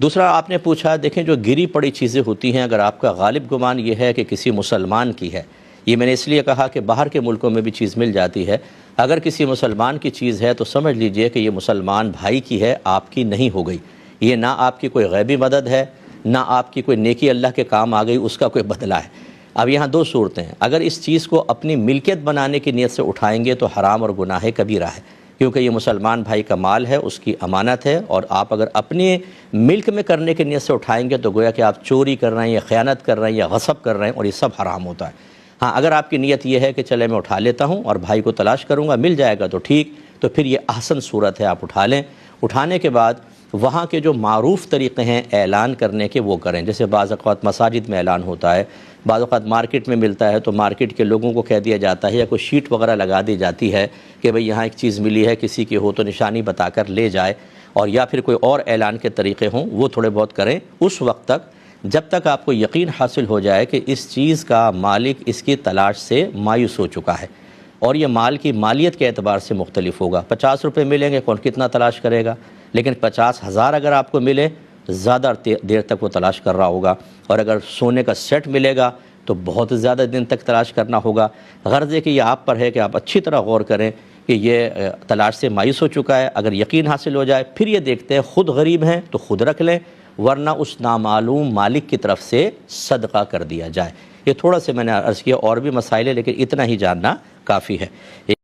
دوسرا آپ نے پوچھا، دیکھیں جو گری پڑی چیزیں ہوتی ہیں، اگر آپ کا غالب گمان یہ ہے کہ کسی مسلمان کی ہے، یہ میں نے اس لیے کہا کہ باہر کے ملکوں میں بھی چیز مل جاتی ہے، اگر کسی مسلمان کی چیز ہے تو سمجھ لیجئے کہ یہ مسلمان بھائی کی ہے، آپ کی نہیں ہو گئی۔ یہ نہ آپ کی کوئی غیبی مدد ہے، نہ آپ کی کوئی نیکی اللہ کے کام آ گئی، اس کا کوئی بدلہ ہے۔ اب یہاں دو صورتیں ہیں، اگر اس چیز کو اپنی ملکیت بنانے کی نیت سے اٹھائیں گے تو حرام اور گناہ کبیرہ ہے، کیونکہ یہ مسلمان بھائی کا مال ہے، اس کی امانت ہے، اور آپ اگر اپنے ملک میں کرنے کی نیت سے اٹھائیں گے تو گویا کہ آپ چوری کر رہے ہیں یا خیانت کر رہے ہیں یا غصب کر رہے ہیں، اور یہ سب حرام ہوتا ہے۔ ہاں، اگر آپ کی نیت یہ ہے کہ چلے میں اٹھا لیتا ہوں اور بھائی کو تلاش کروں گا، مل جائے گا تو ٹھیک، تو پھر یہ احسن صورت ہے، آپ اٹھا لیں۔ اٹھانے کے بعد وہاں کے جو معروف طریقے ہیں اعلان کرنے کے وہ کریں، جیسے بعض اوقات مساجد میں اعلان ہوتا ہے، بعض اوقات مارکیٹ میں ملتا ہے تو مارکیٹ کے لوگوں کو کہہ دیا جاتا ہے یا کوئی شیٹ وغیرہ لگا دی جاتی ہے کہ بھئی یہاں ایک چیز ملی ہے، کسی کی ہو تو نشانی بتا کر لے جائے، اور یا پھر کوئی اور اعلان کے طریقے ہوں وہ تھوڑے بہت کریں اس وقت تک جب تک آپ کو یقین حاصل ہو جائے کہ اس چیز کا مالک اس کی تلاش سے مایوس ہو چکا ہے، اور یہ مال کی مالیت کے اعتبار سے مختلف ہوگا۔ 50 روپے ملیں گے، کون کتنا تلاش کرے گا، لیکن 50,000 اگر آپ کو ملے، زیادہ دیر تک وہ تلاش کر رہا ہوگا، اور اگر سونے کا سیٹ ملے گا تو بہت زیادہ دن تک تلاش کرنا ہوگا۔ غرض ہے کہ یہ آپ پر ہے کہ آپ اچھی طرح غور کریں کہ یہ تلاش سے مایوس ہو چکا ہے۔ اگر یقین حاصل ہو جائے پھر یہ دیکھتے ہیں خود غریب ہیں تو خود رکھ لیں، ورنہ اس نامعلوم مالک کی طرف سے صدقہ کر دیا جائے۔ یہ تھوڑا سے میں نے عرض کیا، اور بھی مسائل ہے لیکن اتنا ہی جاننا کافی ہے۔